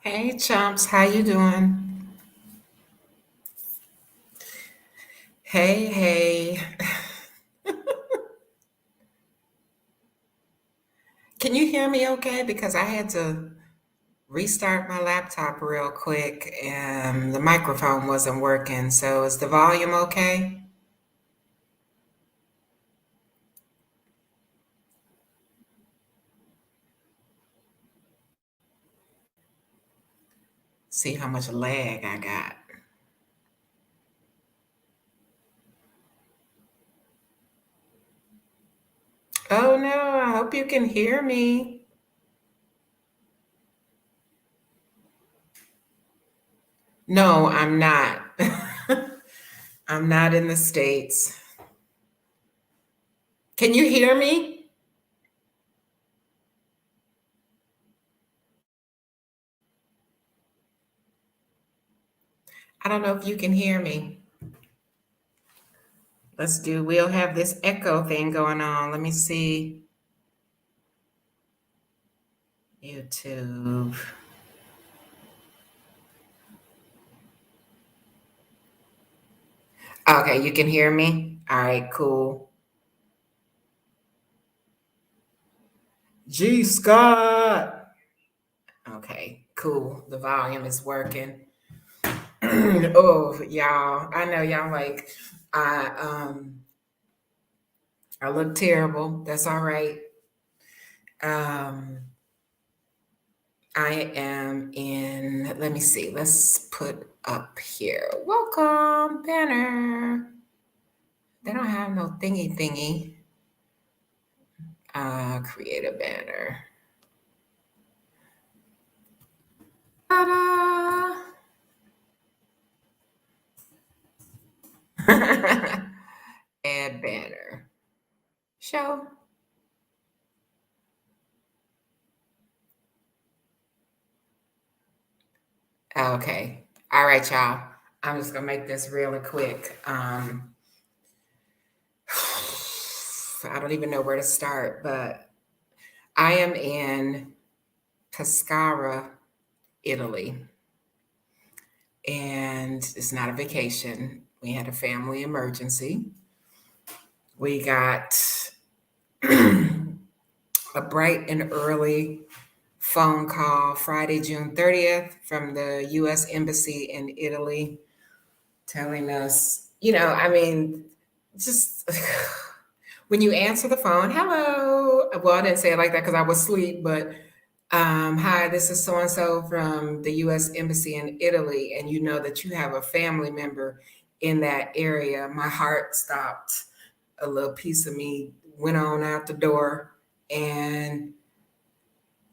Hey chumps, how you doing? Hey, hey. Can you hear me okay? Because I had to restart my laptop real quick and the microphone wasn't working. So is the volume okay? See how much lag I got. Oh no, I hope you can hear me. No, I'm not. I'm not in the States. Can you hear me? I don't know if you can hear me. We'll have this echo thing going on. Let me see. YouTube. Okay, you can hear me? All right, cool. G Scott. Okay, cool. The volume is working. Oh, y'all. I know y'all like I I look terrible. That's all right. Um I am in, let me see. Let's put up here. Welcome, banner. They don't have no thingy thingy. Create a banner. Ta-da! Add banner. Show. Okay. All right, y'all. I'm just gonna make this really quick. I don't even know where to start, but I am in Pescara, Italy, and it's not a vacation. We had a family emergency. We got a bright and early phone call Friday, June 30th from the US Embassy in Italy telling us, I mean, just when you answer the phone, hello. Well, I didn't say it like that because I was asleep, but hi, this is so and so from the US Embassy in Italy, and you know that you have a family member in that area. My heart stopped. A little piece of me went on out the door, and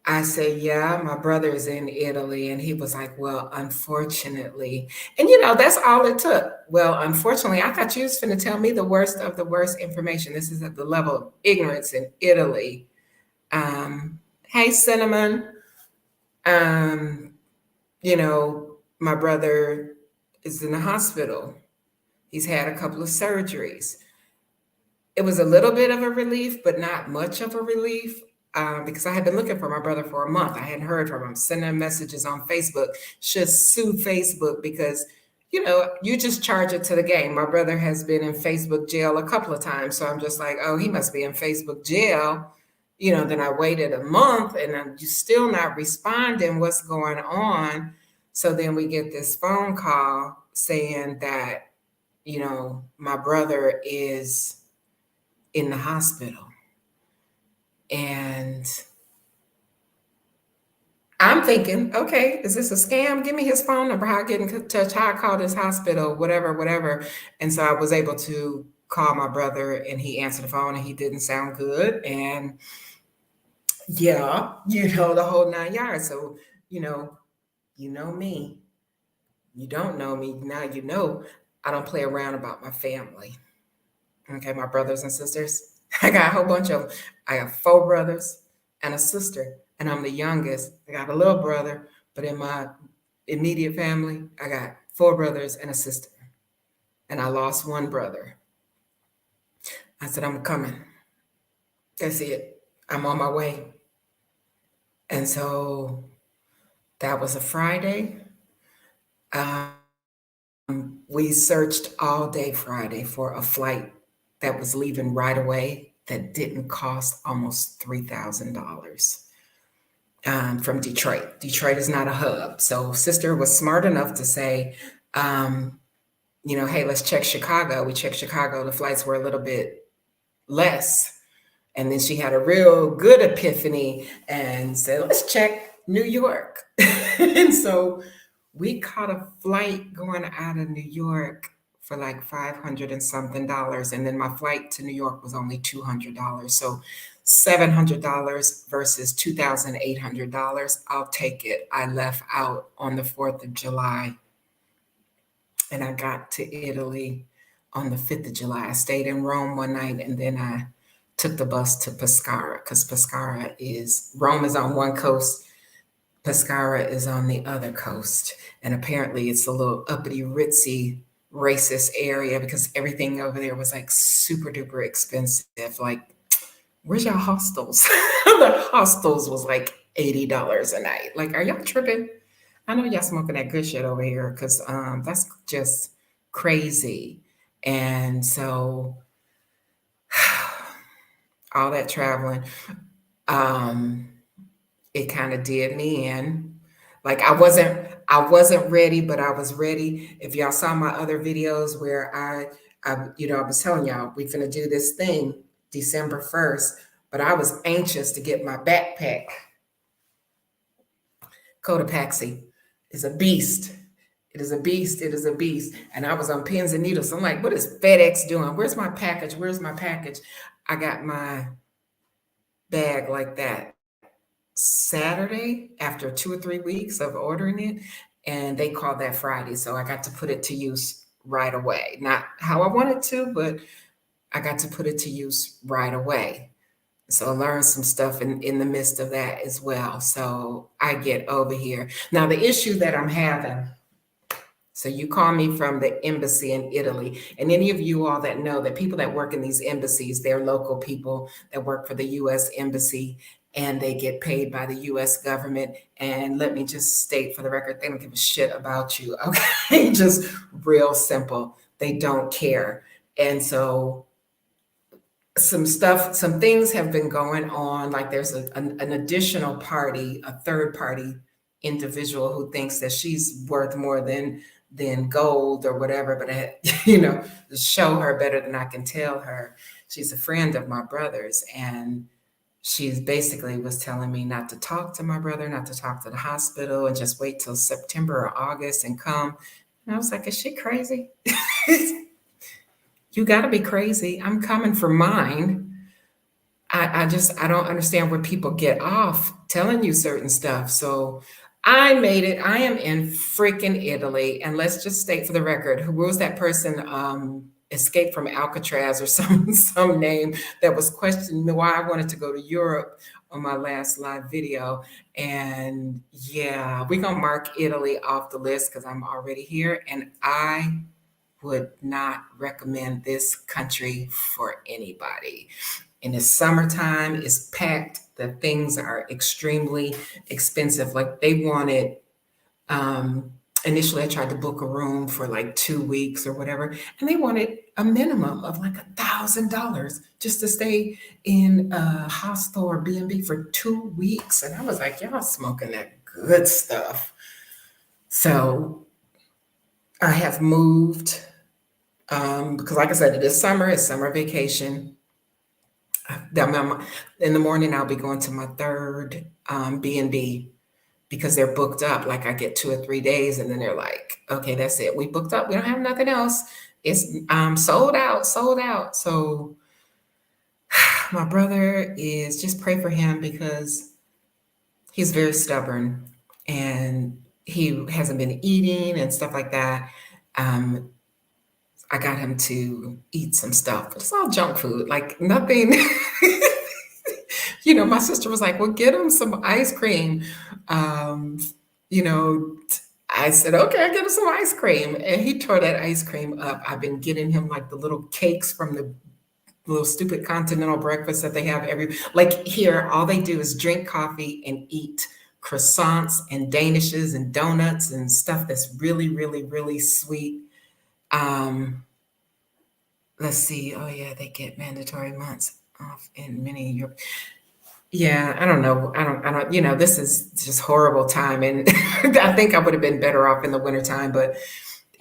I said, yeah, my brother is in Italy. And he was like, well, unfortunately. And that's all it took. Well, unfortunately, I thought you was going to tell me the worst of the worst information. This is at the level of ignorance in Italy. Hey, Cinnamon. Um, my brother is in the hospital. He's had a couple of surgeries. It was a little bit of a relief, but not much of a relief, because I had been looking for my brother for a month. I hadn't heard from him, sending him messages on Facebook. Should sue Facebook because, you just charge it to the game. My brother has been in Facebook jail a couple of times. So I'm just like, oh, he must be in Facebook jail. Then I waited a month and I'm still not responding. What's going on? So then we get this phone call saying that my brother is in the hospital. And I'm thinking, okay, is this a scam? Give me his phone number, how I get in touch, how I call this hospital, whatever, whatever. And so I was able to call my brother and he answered the phone and he didn't sound good. And yeah, the whole 9 yards. So, you know, you know me. You don't know me. Now you know I don't play around about my family. Okay, my brothers and sisters. I got a whole bunch of them. I got 4 brothers and a sister, and I'm the youngest. I got a little brother, but in my immediate family, I got 4 brothers and a sister. And I lost one brother. I said, I'm coming. That's it. I'm on my way. And so that was a Friday. Um, we searched all day Friday for a flight that was leaving right away that didn't cost almost $3,000 from Detroit. Detroit is not a hub. So sister was smart enough to say, hey, let's check Chicago. We checked Chicago. The flights were a little bit less. And then she had a real good epiphany and said, let's check New York. And so we caught a flight going out of New York for like 500 and something dollars. And then my flight to New York was only $200. So $700 versus $2,800. I'll take it. I left out on the 4th of July and I got to Italy on the 5th of July. I stayed in Rome one night and then I took the bus to Pescara because Rome is on one coast, Pescara is on the other coast. And apparently it's a little uppity, ritzy, racist area because everything over there was like super duper expensive. Like, where's y'all hostels? The hostels was like $80 a night. Like, are y'all tripping? I know y'all smoking that good shit over here because that's just crazy. And so all that traveling, um, it kind of did me in. Like I wasn't ready, but I was ready. If y'all saw my other videos where I was telling y'all we finna do this thing December 1st, but I was anxious to get my backpack. Cotopaxi is a beast. It is a beast. It is a beast. And I was on pins and needles. So I'm like, what is FedEx doing? Where's my package? Where's my package? I got my bag like that Saturday after 2 or 3 weeks of ordering it, and they called that Friday. So I got to put it to use right away. Not how I wanted to, but I got to put it to use right away. So I learned some stuff in the midst of that as well. So I get over here. Now, the issue that I'm having, so you call me from the embassy in Italy, and any of you all that know that people that work in these embassies, they're local people that work for the US embassy and they get paid by the US government. And let me just state for the record, they don't give a shit about you, okay? Just real simple. They don't care. And so some things have been going on. Like there's an additional party, a third party individual who thinks that she's worth more than gold or whatever. But to show her better than I can tell her. She's a friend of my brother's, and she's basically was telling me not to talk to my brother, not to talk to the hospital, and just wait till September or August and come. And I was like, is she crazy? You got to be crazy. I'm coming for mine. I don't understand where people get off telling you certain stuff. So I made it. I am in freaking Italy. And let's just state for the record, who was that person escaped from Alcatraz or some name that was questioning me why I wanted to go to Europe on my last live video. And yeah, we're going to mark Italy off the list because I'm already here. And I would not recommend this country for anybody. In the summertime, it's packed. The things are extremely expensive. Like they wanted, initially I tried to book a room for like 2 weeks or whatever, and they wanted a minimum of like $1,000 just to stay in a hostel or B&B for 2 weeks. And I was like, y'all smoking that good stuff. So I have moved Because like I said, it is summer, it's summer vacation. In the morning, I'll be going to my third B&B because they're booked up. Like I get 2 or 3 days, and then they're like, "Okay, that's it. We booked up. We don't have nothing else. It's sold out, sold out." So my brother is just pray for him because he's very stubborn and he hasn't been eating and stuff like that. Um, I got him to eat some stuff, but it's all junk food, like nothing. My sister was like, "Well, get him some ice cream." Um, you know, I said, "Okay, I'll get him some ice cream." And he tore that ice cream up. I've been getting him like the little cakes from the little stupid continental breakfast that they have like here, all they do is drink coffee and eat croissants and danishes and donuts and stuff that's really, really, really sweet. Um, let's see. Oh yeah, they get mandatory months off in many Europe. Yeah, I don't know. I don't, this is just horrible time. And I think I would have been better off in the wintertime, but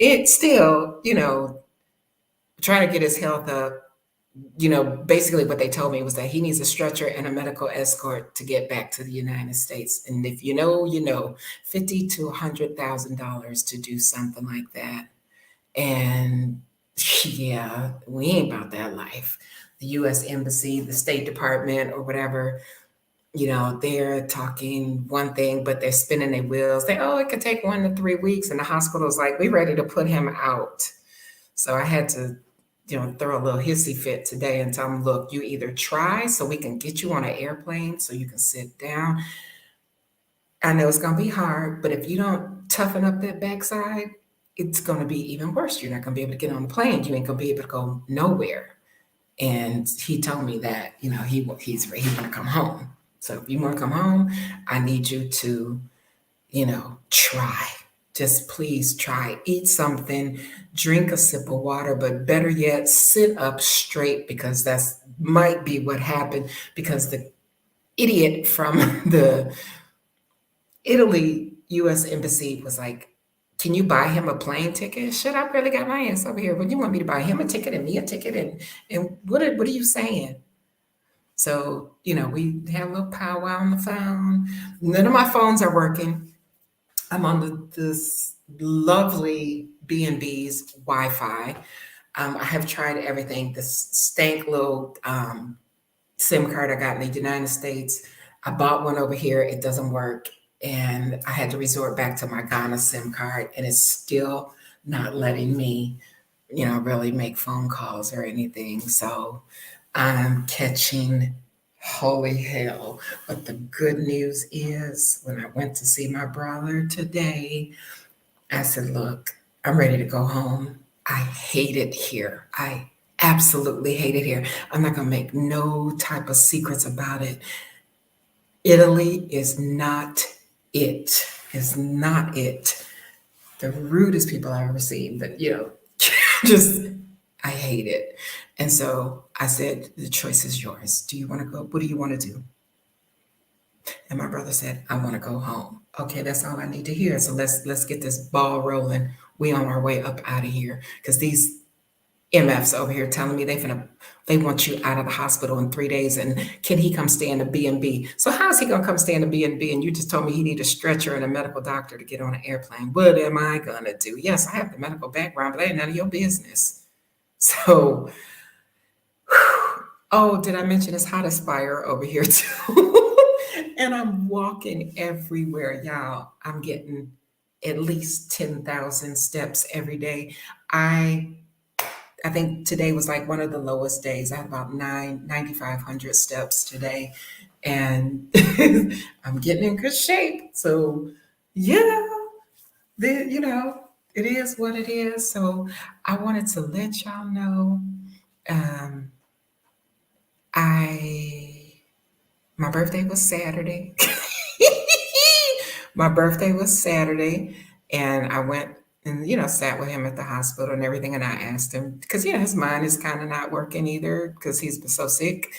it's still, trying to get his health up. Basically what they told me was that he needs a stretcher and a medical escort to get back to the United States. And if $50 to $100,000 to do something like that. And yeah, we ain't about that life. The U.S. Embassy, the State Department, or whatever, they're talking one thing, but they're spinning their wheels. It could take 1 to 3 weeks. And the hospital's like, we're ready to put him out. So I had to, throw a little hissy fit today and tell him, look, you either try so we can get you on an airplane so you can sit down. I know it's going to be hard, but if you don't toughen up that backside, it's going to be even worse. You're not going to be able to get on the plane. You ain't going to be able to go nowhere. And he told me that, he's going to come home. So if you want to come home, I need you to, try. Just please try. Eat something, drink a sip of water, but better yet, sit up straight because that's might be what happened because the idiot from the Italy U.S. Embassy was like, can you buy him a plane ticket? Shit, I barely got my ass over here. What do you want me to buy him a ticket and me a ticket? And what are you saying? So, we had a little powwow on the phone. None of my phones are working. I'm on this lovely B&B's Wi-Fi. I have tried everything. This stank little SIM card I got in the United States. I bought one over here. It doesn't work. And I had to resort back to my Ghana SIM card, and it's still not letting me, really make phone calls or anything. So I'm catching holy hell. But the good news is when I went to see my brother today, I said, look, I'm ready to go home. I hate it here. I absolutely hate it here. I'm not going to make no type of secrets about it. Italy is not it. Is not it. The rudest people I've ever seen, but just I hate it. And so I said, the choice is yours. Do you want to go? What do you want to do? And my brother said, I want to go home. Okay, that's all I need to hear. So let's get this ball rolling. We on our way up out of here. Because these MFs over here telling me they want you out of the hospital in 3 days, and can he come stay in the B&B? So how is he gonna come stay in the B&B? And you just told me he need a stretcher and a medical doctor to get on an airplane. What am I gonna do? Yes, I have the medical background, but that ain't none of your business. So, oh, did I mention it's hot as fire over here too? And I'm walking everywhere, y'all. I'm getting at least 10,000 steps every day. I think today was like one of the lowest days. I had about 9,500 steps today, and I'm getting in good shape. So, yeah, it is what it is. So, I wanted to let y'all know, um, I my birthday was Saturday. My birthday was Saturday, and I went and sat with him at the hospital and everything. And I asked him because his mind is kind of not working either because he's been so sick.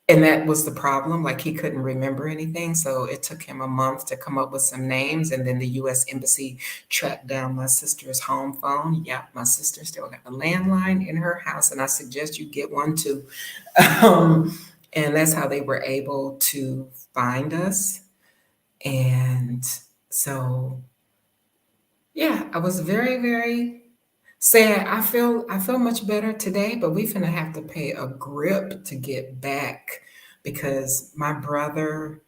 And that was the problem. Like he couldn't remember anything. So it took him a month to come up with some names. And then the US Embassy tracked down my sister's home phone. Yeah, my sister still got a landline in her house. And I suggest you get one too. Um, and that's how they were able to find us. And so, yeah, I was very, very sad. I feel much better today, but we finna have to pay a grip to get back because my brother,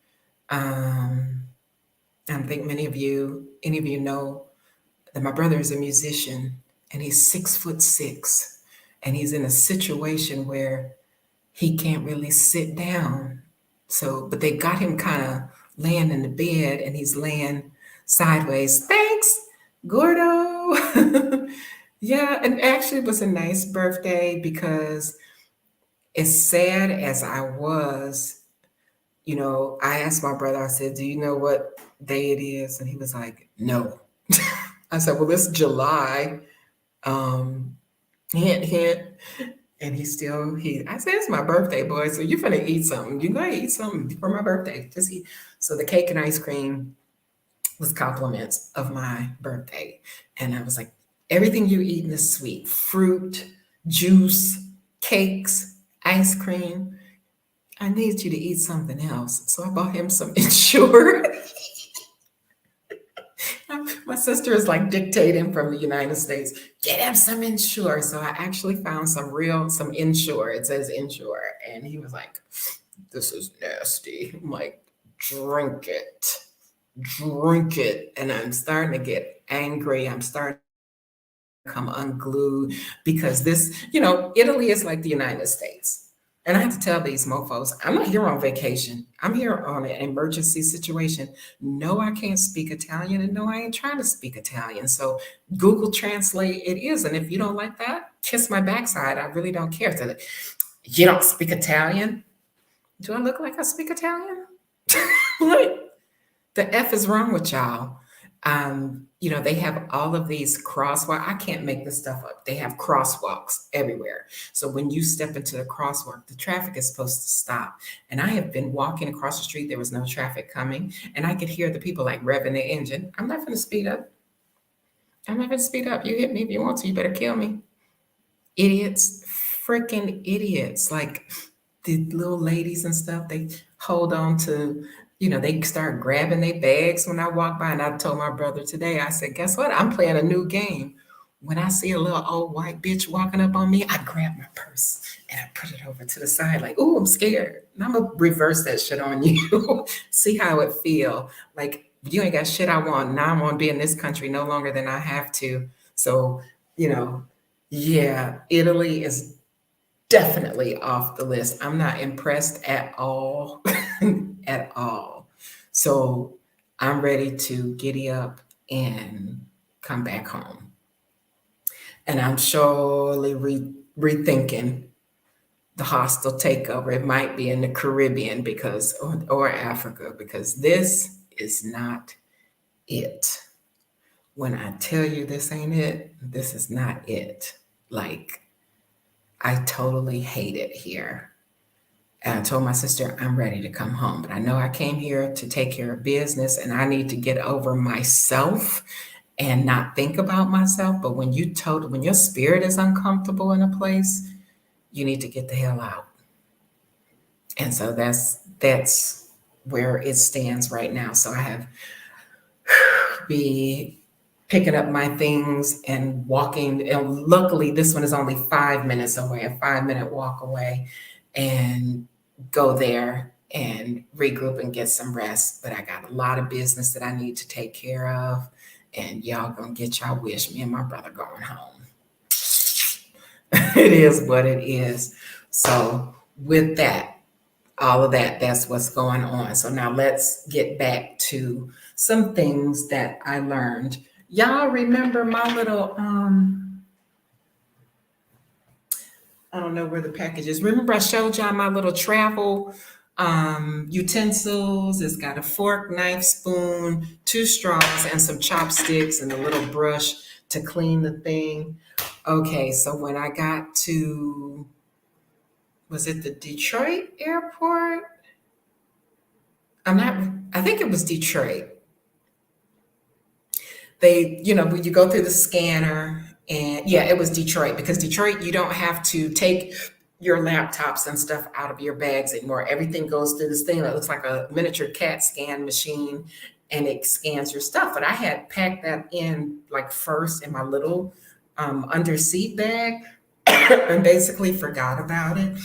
um, I think any of you know that my brother is a musician and he's 6'6", and he's in a situation where he can't really sit down. So, but they got him kind of laying in the bed and he's laying sideways. Thanks, Gordo. Yeah, and actually it was a nice birthday because as sad as I was, I asked my brother, I said, "Do you know what day it is?" And he was like, "No." I said, "Well, it's July." Um, hint, hint. And I said, "It's my birthday, boy. So you finna eat something. You gotta eat something for my birthday. Just eat." So the cake and ice cream was compliments of my birthday. And I was like, everything you eat is sweet. Fruit, juice, cakes, ice cream. I need you to eat something else. So I bought him some Ensure. My sister is like dictating from the United States. Get him some Ensure. So I actually found some Ensure. It says Ensure. And he was like, "This is nasty." I'm like, "Drink it. Drink it." And I'm starting to get angry. I'm starting to come unglued because Italy is like the United States. And I have to tell these mofos, I'm not here on vacation. I'm here on an emergency situation. No, I can't speak Italian, and no, I ain't trying to speak Italian. So Google Translate it is. And if you don't like that, kiss my backside. I really don't care. So, you don't speak Italian? Do I look like I speak Italian? Like, the F is wrong with y'all. They have all of these crosswalk. I can't make this stuff up. They have crosswalks everywhere. So when you step into the crosswalk, the traffic is supposed to stop. And I have been walking across the street. There was no traffic coming. And I could hear the people like revving their engine. I'm not going to speed up. I'm not going to speed up. You hit me if you want to. You better kill me. Idiots, freaking idiots. Like the little ladies and stuff, they hold on to, they start grabbing their bags when I walk by. And I told my brother today, I said, "Guess what? I'm playing a new game. When I see a little old white bitch walking up on me, I grab my purse and I put it over to the side, like, ooh, I'm scared. And I'm gonna reverse that shit on you. See how it feel. Like, you ain't got shit I want. Now I'm gonna be in this country no longer than I have to. So, you know, yeah, Italy is definitely off the list. I'm not impressed at all, at all. So I'm ready to giddy up and come back home. And I'm surely rethinking the hostile takeover. It might be in the Caribbean or Africa, because this is not it. When I tell you this ain't it, this is not it. Like, I totally hate it here. And I told my sister I'm ready to come home, but I know I came here to take care of business and I need to get over myself and not think about myself. But when your spirit is uncomfortable in a place, you need to get the hell out. And so that's where it stands right now. So I have be picking up my things and walking. And luckily, this one is only 5 minutes away, a 5-minute walk away, and go there and regroup and get some rest. But I got a lot of business that I need to take care of. And y'all gonna get y'all wish. Me and my brother going home. It is what it is. So with that, all of that, that's what's going on. So now let's get back to some things that I learned. Y'all remember my little, I don't know where the package is. Remember I showed y'all my little travel utensils. It's got a fork, knife, spoon, 2 straws, and some chopsticks, and a little brush to clean the thing. Okay, so when I got to Was it the Detroit airport? I think it was Detroit. When you go through the scanner, and yeah, it was Detroit, because Detroit, you don't have to take your laptops and stuff out of your bags anymore. Everything goes through this thing that looks like a miniature CAT scan machine, and it scans your stuff. But I had packed that in like first in my little under seat bag and basically forgot about it.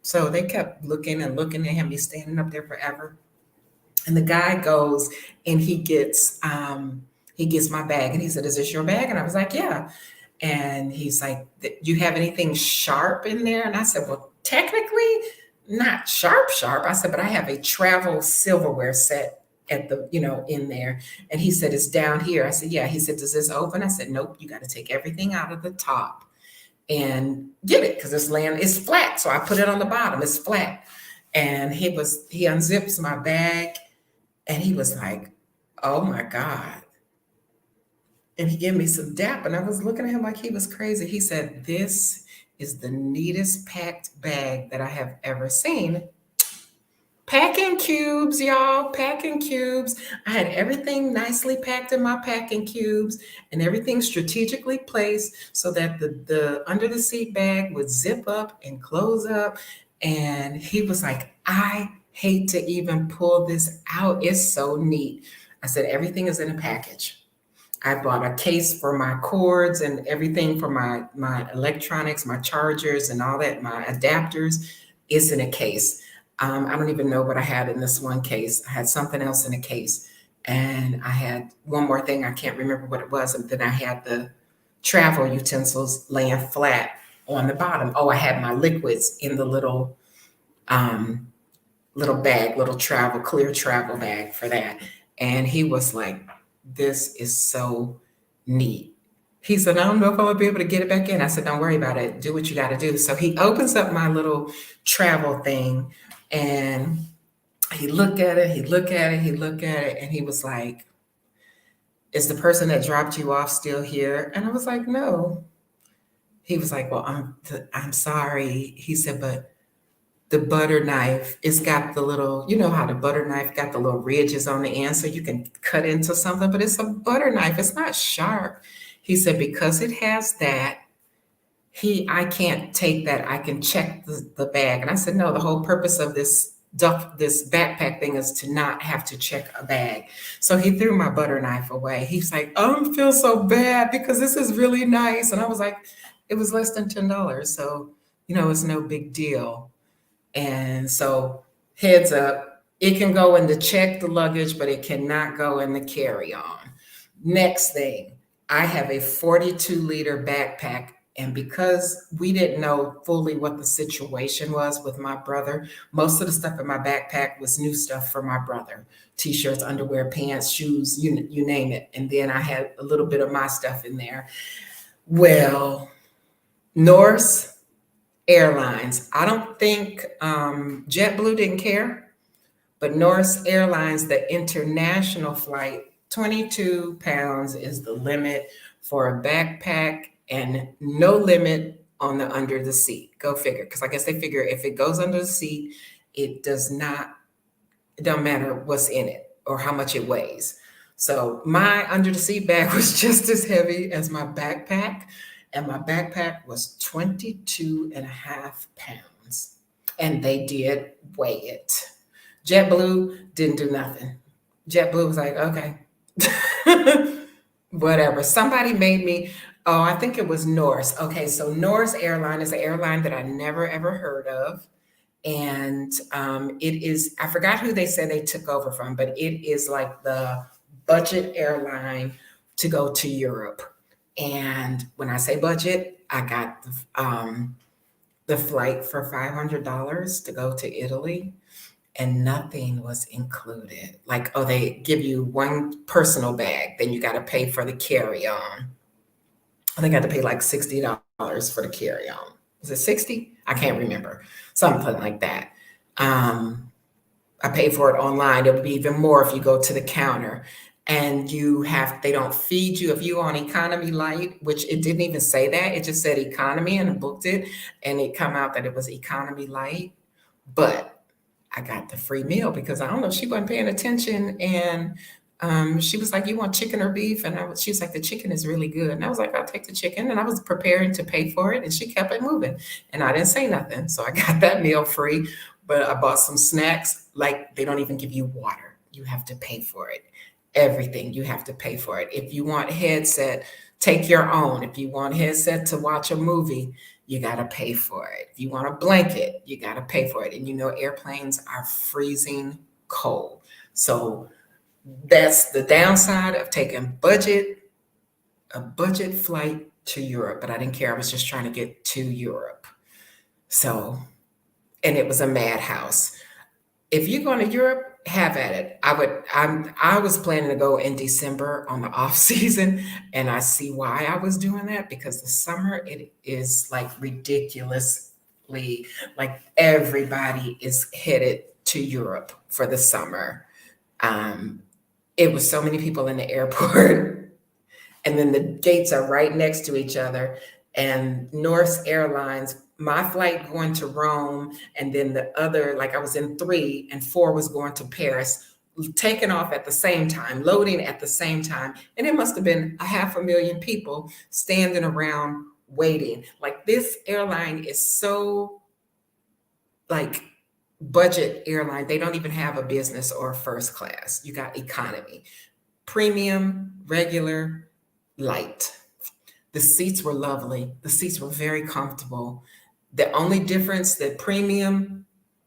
So they kept looking and looking. They had me standing up there forever. And the guy goes and he gets my bag, and he said, "Is this your bag?" And I was like, "Yeah." And he's like, "Do you have anything sharp in there?" And I said, "Well, technically not sharp sharp." I said, "But I have a travel silverware set at in there." And he said, "It's down here." I said, "Yeah." He said, "Does this open?" I said, "Nope, you got to take everything out of the top and get it, because this land is flat." So I put it on the bottom, it's flat. And he unzips my bag, and he was like, "Oh my God." And he gave me some dap, and I was looking at him like he was crazy. He said, "This is the neatest packed bag that I have ever seen." Packing cubes, y'all, packing cubes. I had everything nicely packed in my packing cubes, and everything strategically placed so that the under the seat bag would zip up and close up. And he was like, "I hate to even pull this out. It's so neat." I said, "Everything is in a package." I bought a case for my cords and everything for my electronics, my chargers and all that, my adapters. Is in a case. I don't even know what I had in this one case. I had something else in a case, and I had one more thing. I can't remember what it was. And then I had the travel utensils laying flat on the bottom. Oh, I had my liquids in the um, little bag, little clear travel bag for that. And he was like, "This is so neat." He said, "I don't know if I'm gonna be able to get it back in." I said, "Don't worry about it. Do what you got to do." So he opens up my little travel thing, and he looked at it, he looked at it, he looked at it, and he was like, "Is the person that dropped you off still here?" And I was like, "No." He was like, "Well, I'm sorry." He said, "But the butter knife, it's got the little, you know how the butter knife got the little ridges on the end so you can cut into something, but it's a butter knife. It's not sharp." He said, "Because it has that, I can't take that. I can check the bag." And I said, "No, the whole purpose of this backpack thing is to not have to check a bag." So he threw my butter knife away. He's like, "I feel so bad because this is really nice." And I was like, "It was less than $10. So, it's no big deal." And so, heads up, it can go in the check the luggage, but it cannot go in the carry on. Next thing, I have a 42-liter backpack. And because we didn't know fully what the situation was with my brother, most of the stuff in my backpack was new stuff for my brother: t-shirts, underwear, pants, shoes, you name it. And then I had a little bit of my stuff in there. Well, Norse Airlines. I don't think JetBlue didn't care, but Norse Airlines, the international flight, 22 pounds is the limit for a backpack, and no limit on the under the seat. Go figure. Because I guess they figure if it goes under the seat, it don't matter what's in it or how much it weighs. So my under the seat bag was just as heavy as my backpack, and my backpack was 22 and a half pounds. And they did weigh it. JetBlue didn't do nothing. JetBlue was like, "Okay." Whatever. Somebody made me, oh, I think it was Norse. Okay, so Norse Airline is an airline that I never ever heard of. And it is, I forgot who they said they took over from, but it is like the budget airline to go to Europe. And when I say budget, I got the flight for $500 to go to Italy, and nothing was included. Like, oh, they give you one personal bag, then you got to pay for the carry on. I think I had to pay like $60 for the carry on. Was it 60? I can't remember. Something like that. I paid for it online. It would be even more if you go to the counter. and they don't feed you if you on economy light, which it didn't even say that, it just said economy, and I booked it, and it come out that it was economy light. But I got the free meal because I don't know, she wasn't paying attention, and she was like, "You want chicken or beef?" And she was like, "The chicken is really good." And I was like, "I'll take the chicken." And I was preparing to pay for it, and she kept it moving, and I didn't say nothing, so I got that meal free. But I bought some snacks. Like, they don't even give you water; you have to pay for it. Everything, you have to pay for it. If you want headset, take your own. If you want headset to watch a movie, you got to pay for it. If you want a blanket, you got to pay for it. And airplanes are freezing cold. So that's the downside of taking a budget flight to Europe. But I didn't care. I was just trying to get to Europe. So, and it was a madhouse. If you're going to Europe, have at it. I was planning to go in December on the off season, and I see why I was doing that, because the summer it is like ridiculously, like everybody is headed to Europe for the summer. It was so many people in the airport, and then the gates are right next to each other. And Norse Airlines, my flight going to Rome, and then the other, like I was in 3 and 4 was going to Paris, taking off at the same time, loading at the same time. And it must have been 500,000 people standing around waiting. Like, this airline is so, like, budget airline. They don't even have a business or first class. You got economy, premium, regular, light. The seats were lovely. The seats were very comfortable. The only difference that premium,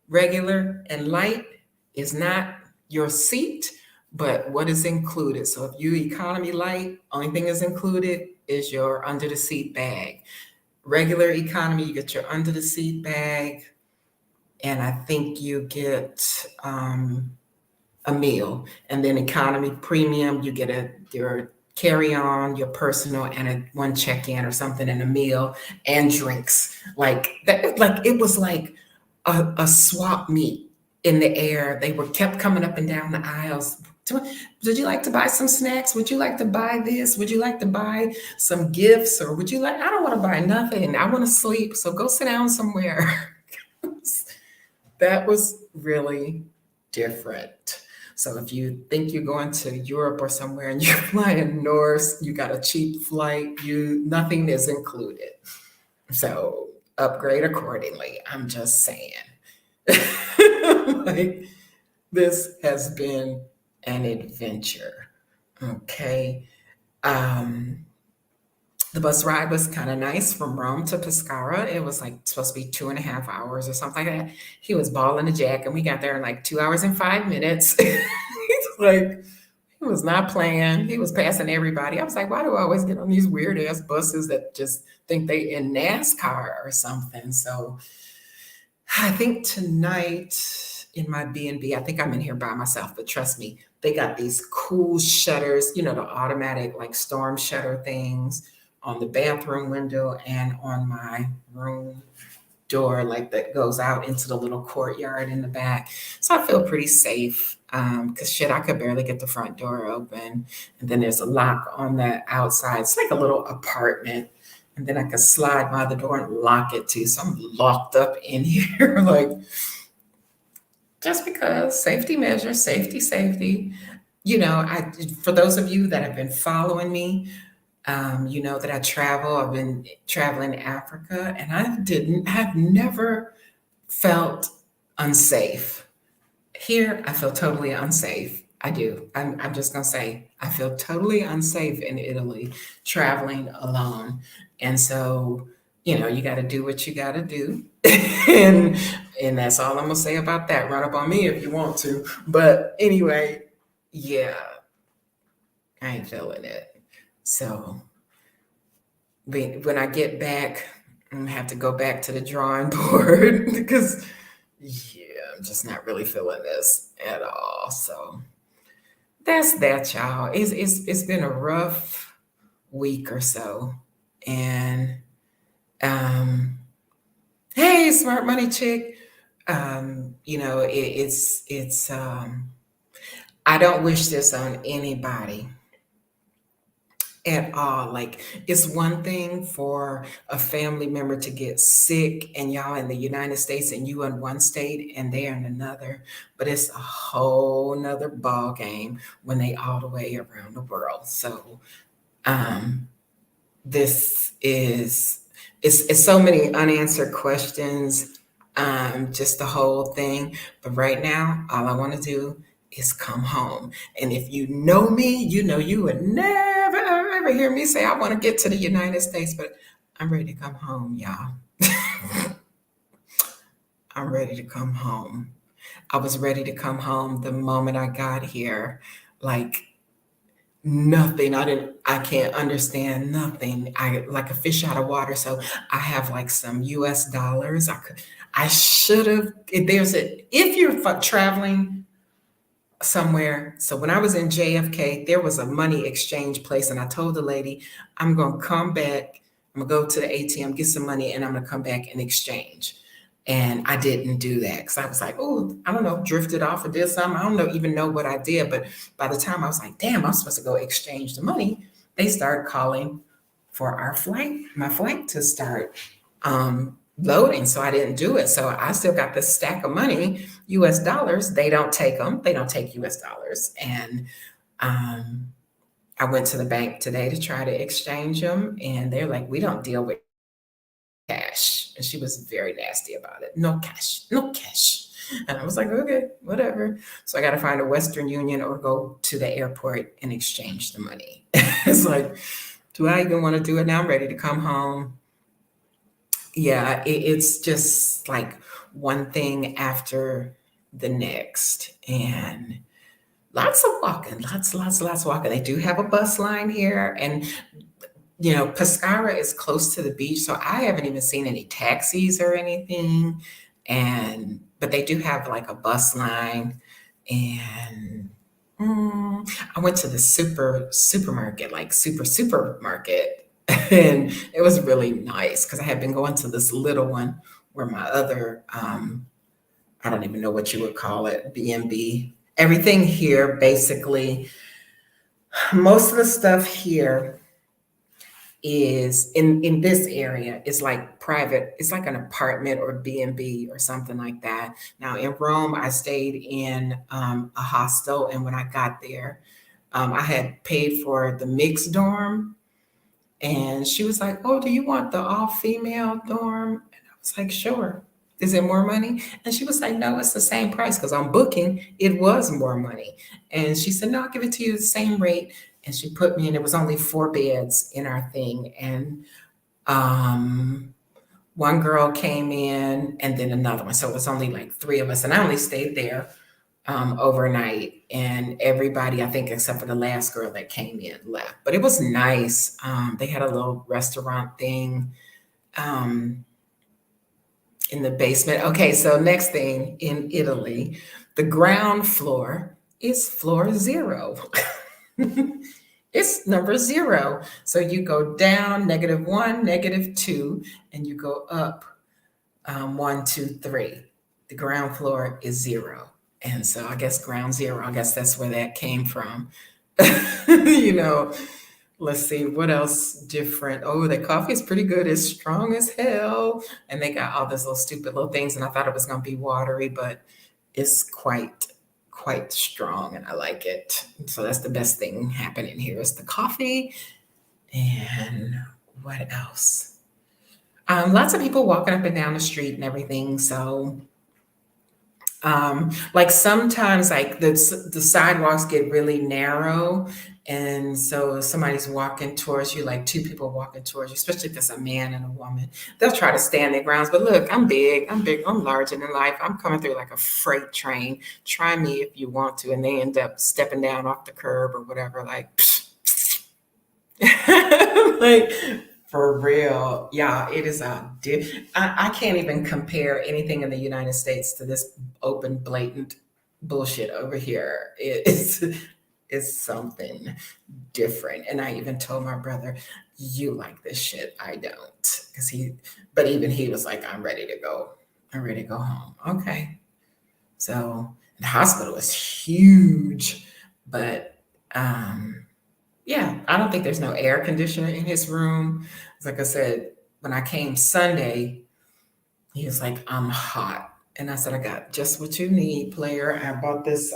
regular, and light is not your seat, but what is included. So if you economy light, only thing is included is your under the seat bag. Regular economy, you get your under the seat bag, and I think you get a meal. And then economy premium, you get your carry-on, your personal, and one check-in or something, and a meal and drinks. Like that, like it was like a swap meet in the air. They were kept coming up and down the aisles. Would you like to buy some snacks? Would you like to buy this? Would you like to buy some gifts? Or would you like, I don't want to buy nothing. I want to sleep. So go sit down somewhere. That was really different. So if you think you're going to Europe or somewhere and you're flying Norse, you got a cheap flight, nothing is included. So upgrade accordingly. I'm just saying. Like, this has been an adventure. Okay. The bus ride was kind of nice from Rome to Pescara. It was like supposed to be 2.5 hours or something like that. He was balling the jack, and we got there in like 2 hours and 5 minutes. Like, he was not playing. He was passing everybody. I was like, why do I always get on these weird ass buses that just think they in NASCAR or something? So I think tonight in my B&B, I think I'm in here by myself, but trust me, they got these cool shutters, the automatic like storm shutter things on the bathroom window and on my room door, like that goes out into the little courtyard in the back. So I feel pretty safe. Cause shit, I could barely get the front door open. And then there's a lock on the outside. It's like a little apartment. And then I could slide by the door and lock it too. So I'm locked up in here, like, just because safety measures, safety. For those of you that have been following me, you know that I've been traveling Africa, and I've never felt unsafe. Here, I feel totally unsafe. I do. I'm just going to say, I feel totally unsafe in Italy traveling alone. And so, you got to do what you got to do. and, and that's all I'm going to say about that. Run up on me if you want to. But anyway, yeah, I ain't feeling it. So when I get back, I'm gonna have to go back to the drawing board because, yeah, I'm just not really feeling this at all. So that's that, y'all. It's been a rough week or so, and hey, smart money chick, it's I don't wish this on anybody at all. Like, it's one thing for a family member to get sick and y'all in the United States and you in one state and they're in another, but it's a whole nother ball game when they all the way around the world. So um this is it's so many unanswered questions, just the whole thing. But right now, all I want to do is come home. And if you know me, you know you would never ever hear me say I want to get to the United States, but I'm ready to come home, y'all. I'm ready to come home. I was ready to come home the moment I got here. Like, nothing. I can't understand nothing. I like a fish out of water. So I have like some US dollars. I should have, if you're traveling somewhere. So when I was in JFK, there was a money exchange place, and I told the lady, I'm going to come back. I'm going to go to the ATM, get some money, and I'm going to come back and exchange. And I didn't do that because I was like, oh, I don't know, drifted off or did something. I don't know, even know what I did. But by the time I was like, damn, I'm supposed to go exchange the money, they started calling for my flight to start loading. So I didn't do it. So I still got this stack of money, US dollars. They don't take them. They don't take US dollars. And I went to the bank today to try to exchange them. And they're like, we don't deal with cash. And she was very nasty about it. No cash, no cash. And I was like, okay, whatever. So I got to find a Western Union or go to the airport and exchange the money. It's like, do I even want to do it now? I'm ready to come home. Yeah, it's just like one thing after the next. And lots of walking, lots of walking. They do have a bus line here. And Pescara is close to the beach, so I haven't even seen any taxis or anything. But they do have like a bus line, and I went to the supermarket, like supermarket, and it was really nice because I had been going to this little one where my other, I don't even know what you would call it, B&B. Everything here, basically, most of the stuff here is in this area is like private. It's like an apartment or B&B or something like that. Now in Rome, I stayed in a hostel, and when I got there, I had paid for the mixed dorm, and she was like, oh, do you want the all-female dorm? And I was like, sure. Is it more money? And she was like, no, it's the same price, because on booking it was more money. And she said, no, I'll give it to you the same rate. And she put me in, it was only 4 beds in our thing. And one girl came in and then another one. So it was only like 3 of us. And I only stayed there overnight. And everybody, I think, except for the last girl that came in, left. But it was nice. They had a little restaurant thing in the basement. Okay, so next thing, in Italy, the ground floor is floor zero. It's number zero. So you go down -1, -2, and you go up 1, 2, 3. The ground floor is zero. And so I guess ground zero, I guess that's where that came from. you know, let's see what else different. Oh, the coffee is pretty good. It's strong as hell. And they got all those little stupid little things. And I thought it was going to be watery, but it's quite strong, and I like it. So that's the best thing happening here is the coffee. And what else? Lots of people walking up and down the street and everything. So like sometimes like the sidewalks get really narrow, and so if somebody's walking towards you, like two people walking towards you, especially if it's a man and a woman, they'll try to stand their grounds. But look, I'm big, I'm larger than life. I'm coming through like a freight train. Try me if you want to. And they end up stepping down off the curb or whatever, like like for real. Yeah, it is I can't even compare anything in the United States to this open, blatant bullshit over here. It's something different. And I even told my brother, you like this shit. I don't. But even he was like, I'm ready to go. I'm ready to go home. Okay. So the hospital is huge. But yeah, I don't think there's no air conditioner in his room. Like I said, when I came Sunday, he was like, I'm hot. And I said, I got just what you need, player. I bought this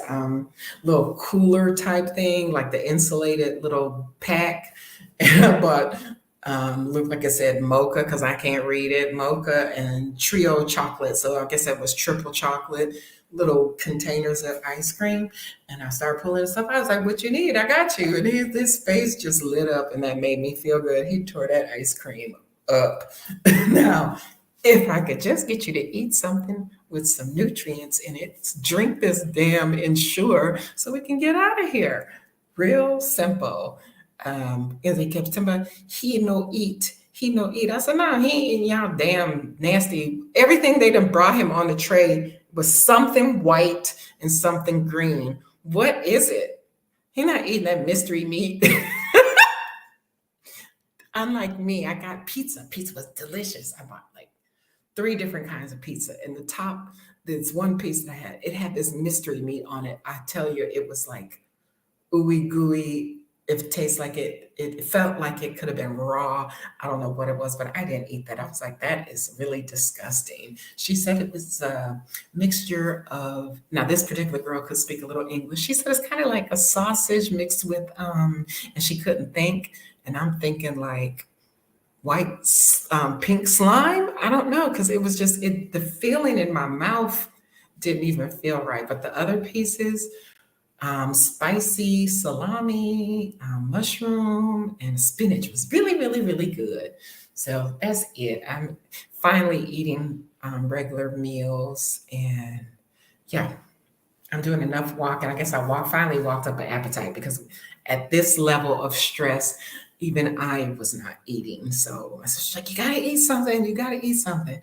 little cooler type thing, like the insulated little pack. And I bought, looked like I said, mocha, because I can't read it, mocha and trio chocolate. So I guess that was triple chocolate, little containers of ice cream. And I started pulling stuff. I was like, what you need? I got you. And his face just lit up, and that made me feel good. He tore that ice cream up. Now, if I could just get you to eat something with some nutrients in it, drink this damn Ensure so we can get out of here. Real simple. And they kept telling me, he no eat. He no eat. I said, no, he ain't eating y'all damn nasty. Everything they done brought him on the tray was something white and something green. What is it? He not eating that mystery meat. Unlike me, I got pizza. Pizza was delicious. I bought like 3 different kinds of pizza. And the top, this one piece that I had, it had this mystery meat on it. I tell you, it was like ooey gooey. It tastes like it felt like it could have been raw. I don't know what it was, but I didn't eat that. I was like, that is really disgusting. She said it was a mixture of, now this particular girl could speak a little English. She said it's kind of like a sausage mixed with, and she couldn't think. And I'm thinking like, white pink slime. I don't know, because it was just the feeling in my mouth didn't even feel right. But the other pieces, spicy salami, mushroom, and spinach was really, really, really good. So that's it. I'm finally eating regular meals, and yeah, I'm doing enough walking. I guess finally walked up an appetite, because at this level of stress, even I was not eating. So I was like, you gotta eat something. You gotta eat something.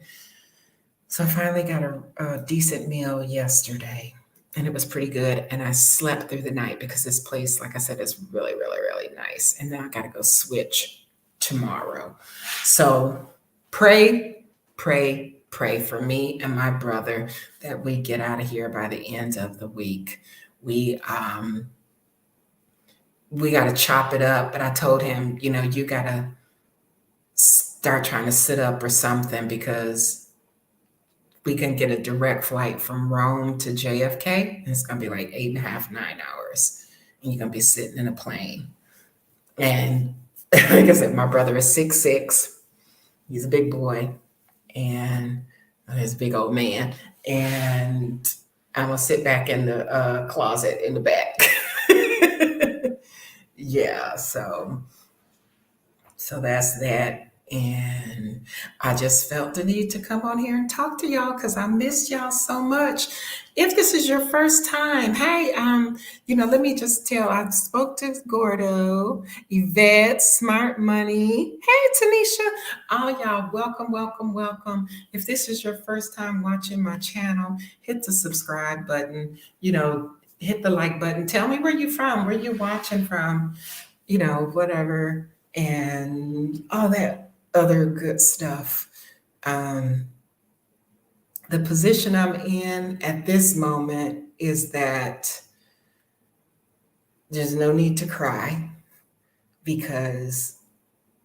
So I finally got a decent meal yesterday, and it was pretty good. And I slept through the night, because this place, like I said, is really, really, really nice. And now I gotta go switch tomorrow. So pray, pray, pray for me and my brother that we get out of here by the end of the week. We got to chop it up, but I told him, you got to start trying to sit up or something, because we can get a direct flight from Rome to JFK, and it's going to be like 8.5, 9 hours, and you're going to be sitting in a plane. And like I said, my brother is 6'6". He's a big boy, and he's a big old man. And I'm going to sit back in the closet in the back. Yeah, so that's that. And I just felt the need to come on here and talk to y'all, because I missed y'all so much. If this is your first time, hey, let me just tell, I spoke to Gordo, Yvette, Smart Money. Hey, Tanisha, all y'all, welcome, welcome, welcome. If this is your first time watching my channel, hit the subscribe button, hit the like button. Tell me where you're from, where you're watching from, whatever, and all that other good stuff. The position I'm in at this moment is that there's no need to cry, because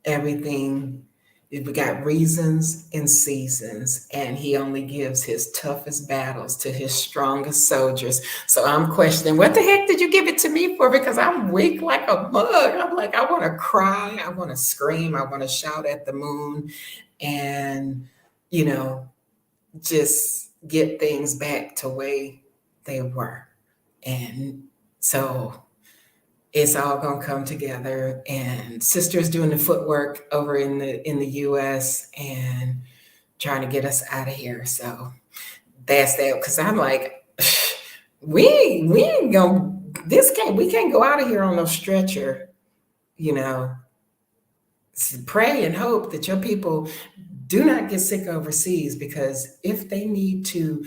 everything, we got reasons and seasons, and he only gives his toughest battles to his strongest soldiers. So I'm questioning, what the heck did you give it to me for? Because I'm weak like a mug. I'm like, I want to cry, I want to scream, I want to shout at the moon, and just get things back to way they were. And so it's all gonna come together. And sister's doing the footwork over in the US and trying to get us out of here. So that's that. Because I'm like, we ain't gonna, we can't go out of here on no stretcher. So pray and hope that your people do not get sick overseas, because if they need to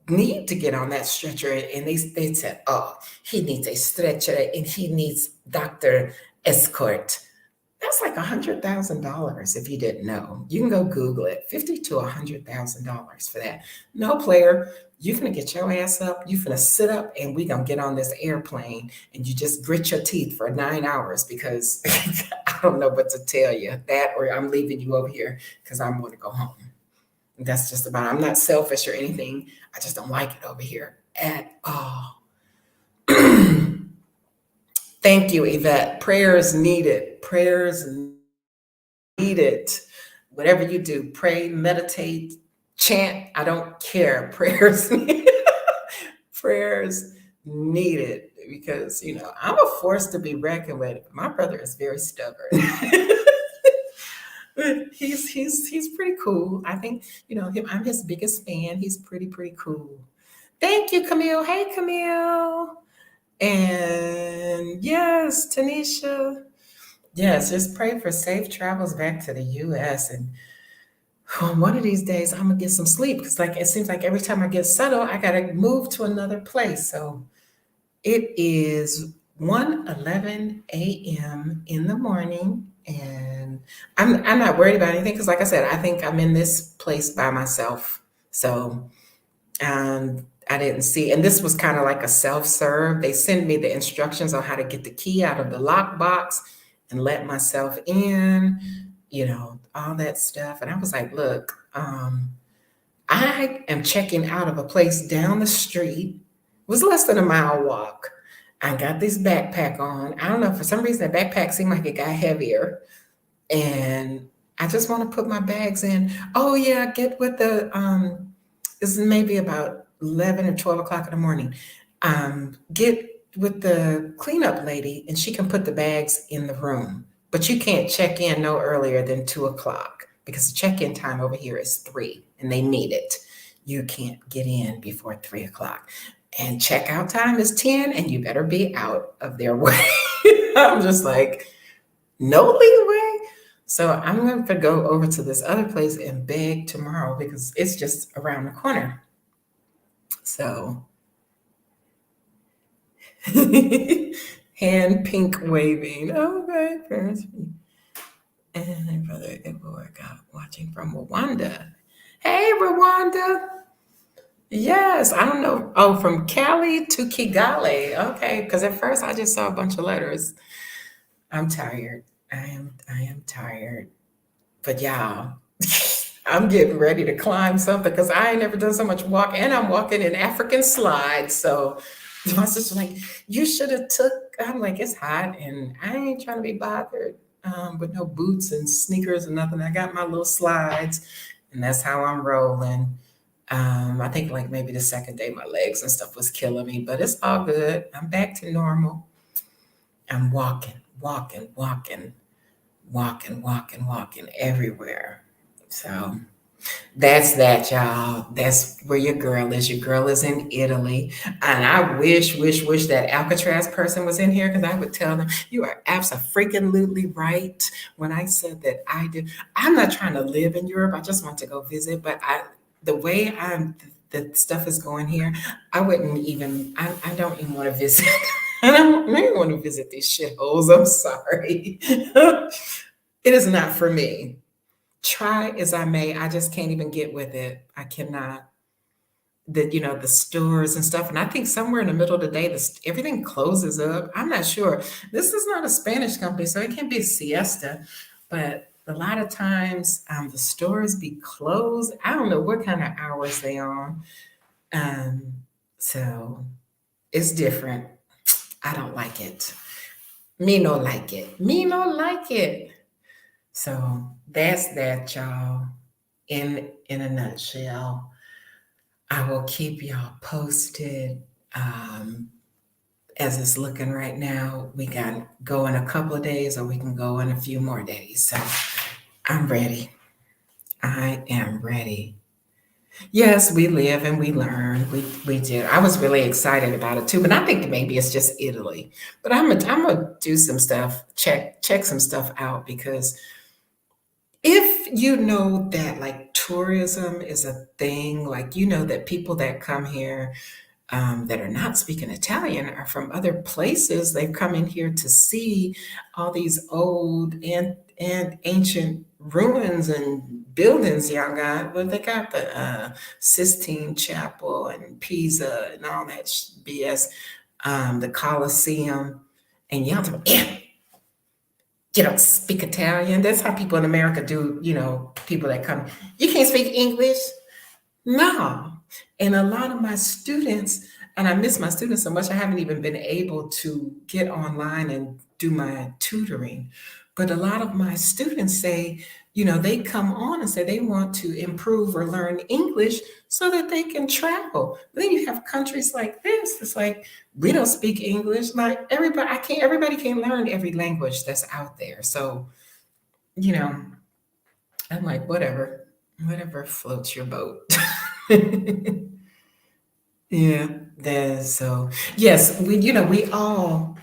get on that stretcher, and they said, oh, he needs a stretcher and he needs doctor escort. That's like $100,000 if you didn't know. You can go Google it. 50 to $100,000 for that. No, player, you finna get your ass up. You finna sit up, and we gonna get on this airplane, and you just grit your teeth for 9 hours because I don't know what to tell you. That, or I'm leaving you over here because I'm going to go home. That's just about. I'm not selfish or anything. I just don't like it over here at all. Thank you, Yvette. Prayers needed. Prayers needed. Whatever you do, pray, meditate, chant. I don't care. Prayers needed. Prayers needed because I'm a force to be reckoned with. My brother is very stubborn. He's pretty cool. I think him. I'm his biggest fan. He's pretty cool. Thank you, Camille. Hey, Camille. And yes, Tanisha. Yes, just pray for safe travels back to the U.S. And one of these days, I'm gonna get some sleep because, like, it seems like every time I get settled, I gotta move to another place. So it is 1:11 a.m. in the morning, and I'm not worried about anything because, like I said, I think I'm in this place by myself. So I didn't see, and this was kind of like a self-serve. They sent me the instructions on how to get the key out of the lockbox and let myself in, all that stuff. And I was like, look, I am checking out of a place down the street. It was less than a mile walk. I got this backpack on. I don't know, for some reason, the backpack seemed like it got heavier. And I just want to put my bags in. Oh, yeah, get with the, this is maybe about 11 or 12 o'clock in the morning. Get with the cleanup lady and she can put the bags in the room. But you can't check in no earlier than 2 o'clock because the check-in time over here is 3 and they need it. You can't get in before 3 o'clock. And checkout time is 10 and you better be out of their way. I'm just like, no leeway. So I'm going to go over to this other place and beg tomorrow because it's just around the corner. So hand pink waving. Okay, parents. And my brother, it will work out. Watching from Rwanda. Hey, Rwanda. Yes, I don't know. Oh, from Cali to Kigali. Okay, because at first I just saw a bunch of letters. I'm tired. I am tired. But y'all, I'm getting ready to climb something because I ain't never done so much walk, and I'm walking in African slides. So my sister's like, "You should have took." I'm like, "It's hot, and I ain't trying to be bothered with no boots and sneakers and nothing. I got my little slides, and that's how I'm rolling." I think like maybe the second day my legs and stuff was killing me, but it's all good. I'm back to normal. I'm walking everywhere. So that's that, y'all. That's where your girl is. Your girl is in Italy. And I wish that Alcatraz person was in here because I would tell them, you are absolutely right when I said that I did. I'm not trying to live in Europe. I just want to go visit. But the way the stuff is going here, I don't even want to visit. I don't even want to visit these shitholes. I'm sorry. It is not for me. Try as I may, I just can't even get with it. I cannot. The stores and stuff, and I think somewhere in the middle of the day, everything closes up. I'm not sure. This is not a Spanish company, so it can't be a siesta. But a lot of times, the stores be closed. I don't know what kind of hours they on. Um, so it's different. I don't like it. Me no like it. Me no like it. So that's that, y'all. In a nutshell, I will keep y'all posted. As it's looking right now, we got go in a couple of days, or we can go in a few more days. So I'm ready. I am ready. Yes, we live and we learn. We did. I was really excited about it too, but I think maybe it's just Italy. But I'm gonna do some stuff, check some stuff out because if you know that like tourism is a thing, like that people that come here that are not speaking Italian are from other places. They've come in here to see all these old and ancient ruins and buildings y'all got. Well, they got the Sistine Chapel and Pisa and all that BS, the Colosseum. And y'all talk, yeah, you don't speak Italian. That's how people in America do, people that come. You can't speak English? No. And a lot of my students, and I miss my students so much, I haven't even been able to get online and do my tutoring. But a lot of my students say, they come on and say they want to improve or learn English so that they can travel. Then you have countries like this. It's like, we don't speak English. Like everybody can't learn every language that's out there. So, you know, I'm like, whatever floats your boat. Yeah, there's so yes, we all,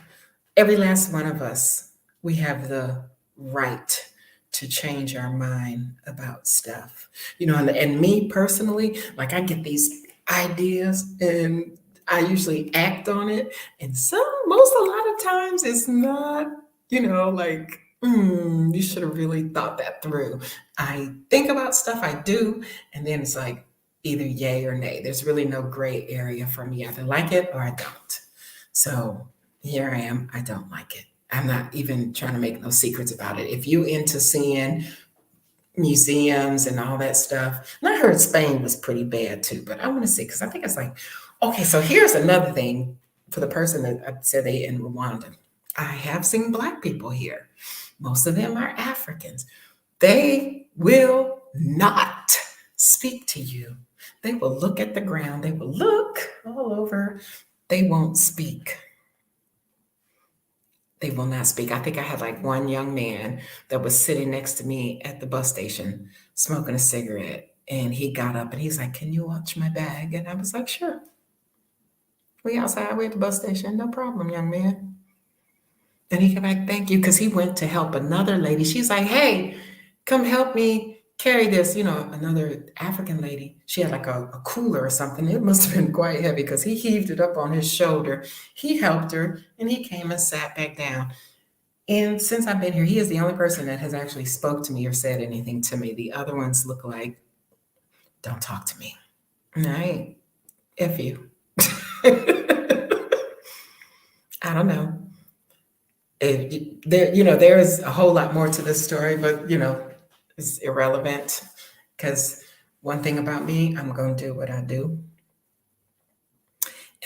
every last one of us, we have the right to change our mind about stuff. And me personally, like I get these ideas and I usually act on it. And a lot of times it's not, like, you should have really thought that through. I think about stuff, I do, and then it's like either yay or nay. There's really no gray area for me. I either like it or I don't. So here I am. I don't like it. I'm not even trying to make no secrets about it. If you into seeing museums and all that stuff, and I heard Spain was pretty bad too, but I want to see, because I think it's like, okay, so here's another thing for the person that said they in Rwanda. I have seen Black people here. Most of them are Africans. They will not speak to you. They will look at the ground. They will look all over. They won't speak. They will not speak. I think I had like one young man that was sitting next to me at the bus station smoking a cigarette. And he got up and he's like, "Can you watch my bag?" And I was like, "Sure. We outside, we at the bus station. No problem, young man." And he came like, "Thank you," because he went to help another lady. She's like, "Hey, come help me carry this." Another African lady. She had like a cooler or something. It must have been quite heavy because he heaved it up on his shoulder. He helped her and he came and sat back down. And since I've been here, he is the only person that has actually spoke to me or said anything to me. The other ones look like, "Don't talk to me." All right. F you. I don't know. There is a whole lot more to this story, but it's irrelevant, because one thing about me, I'm going to do what I do.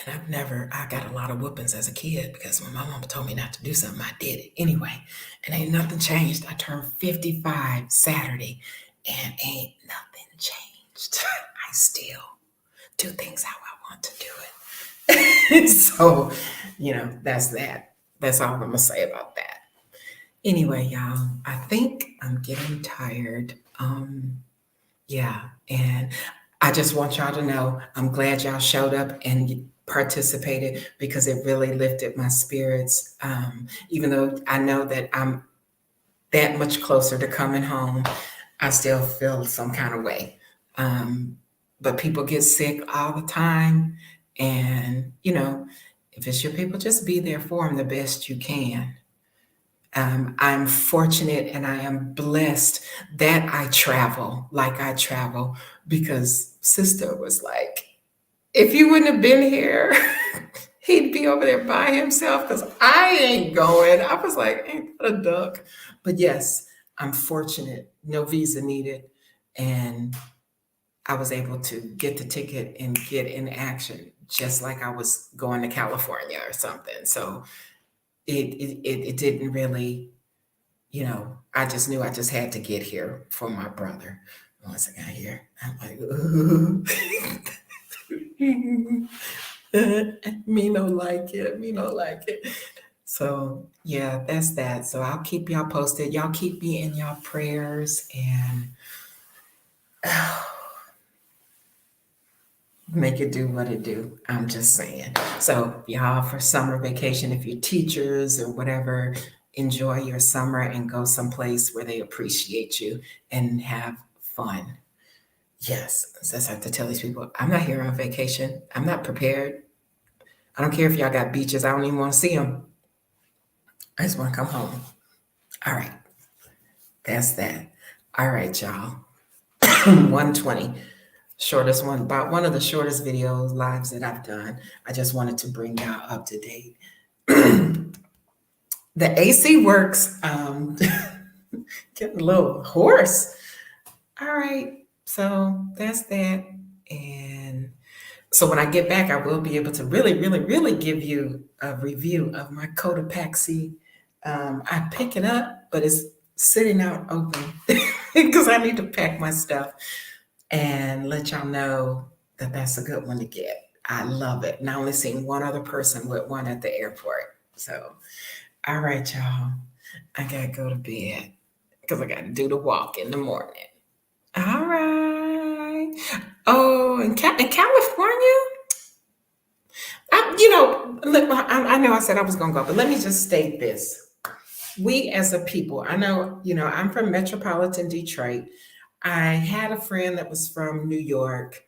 And I got a lot of whoopings as a kid because when my mama told me not to do something, I did it anyway. And ain't nothing changed. I turned 55 Saturday and ain't nothing changed. I still do things how I want to do it. So, that's that. That's all I'm going to say about that. Anyway, y'all, I think I'm getting tired. Yeah, and I just want y'all to know I'm glad y'all showed up and participated, because it really lifted my spirits. Even though I know that I'm that much closer to coming home, I still feel some kind of way. But people get sick all the time, and if it's your people, just be there for them the best you can. I'm fortunate and I am blessed that I travel like I travel, because sister was like, if you wouldn't have been here, he'd be over there by himself because I ain't going. I was like, ain't that a duck? But yes, I'm fortunate, no visa needed. And I was able to get the ticket and get in action, just like I was going to California or something. So it didn't really, I just knew I just had to get here for my brother. Once I got here, I'm like, ooh. Me no like it, me no like it. So yeah, that's that. So I'll keep y'all posted. Y'all keep me in y'all prayers, and make it do what it do. I'm just saying. So y'all, for summer vacation, if you're teachers or whatever, enjoy your summer and go someplace where they appreciate you and have fun. Yes, that's I have to tell these people. I'm not here on vacation. I'm not prepared. I don't care if y'all got beaches. I don't even want to see them. I just want to come home. All right. That's that. All right, y'all. 120. Shortest one, about one of the shortest videos lives that I've done. I just wanted to bring y'all up to date. The AC works. Getting a little hoarse. All right. So that's that. And so when I get back, I will be able to really, really, really give you a review of my Cotopaxi. I pick it up, but it's sitting out open because I need to pack my stuff and let y'all know that that's a good one to get. I love it. And I only seen one other person with one at the airport. So, all right, y'all. I gotta go to bed because I gotta do the walk in the morning. All right. Oh, in California, I know I said I was gonna go, but let me just state this. We as a people, I know, I'm from metropolitan Detroit. I had a friend that was from New York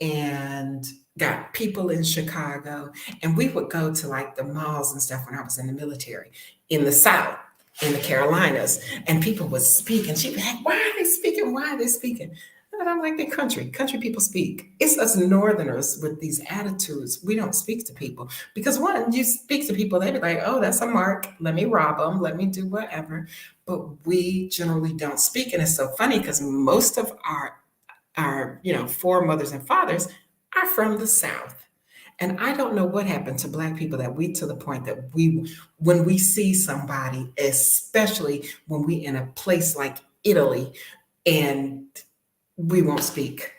and got people in Chicago. And we would go to like the malls and stuff when I was in the military in the South, in the Carolinas. And people would speak and she'd be like, why are they speaking? Why are they speaking? And I'm like, the country people speak. It's us Northerners with these attitudes. We don't speak to people because one, you speak to people, they be like, oh, that's a mark. Let me rob them. Let me do whatever. But we generally don't speak. And it's so funny because most of our foremothers and fathers are from the South. And I don't know what happened to Black people that we to the point that when we see somebody, especially when we in a place like Italy, and we won't speak.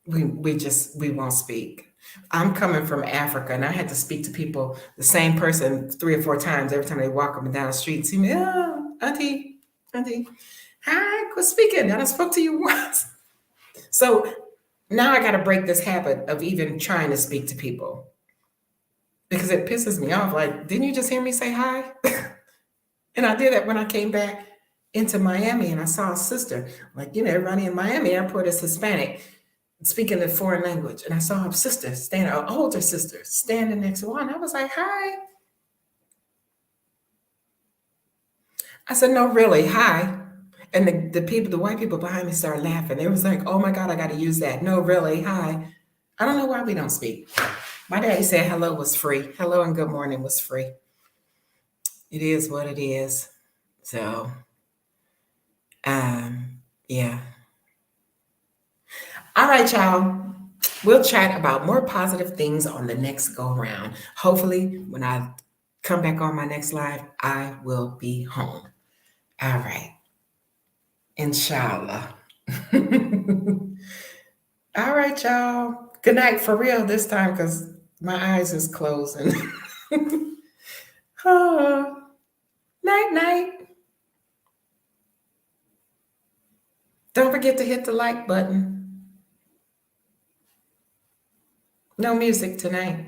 We won't speak. I'm coming from Africa and I had to speak to people, the same person 3 or 4 times every time they walk up and down the street and see me, oh, auntie, hi, quit speaking. And I spoke to you once. So now I got to break this habit of even trying to speak to people because it pisses me off. Like, didn't you just hear me say hi? And I did that when I came back into Miami and I saw a sister. Like, everybody in Miami airport is Hispanic, speaking a foreign language. And I saw her sister standing, an older sister standing next to one. I was like, hi. I said, no, really, hi. And the white people behind me started laughing. It was like, oh my God, I got to use that. No, really, hi. I don't know why we don't speak. My daddy said hello was free. Hello and good morning was free. It is what it is. So, yeah. All right, y'all. We'll chat about more positive things on the next go round. Hopefully, when I come back on my next live, I will be home. All right. Inshallah. All right, y'all. Good night for real this time because my eyes is closing. Oh, night, night. Don't forget to hit the like button. No music tonight.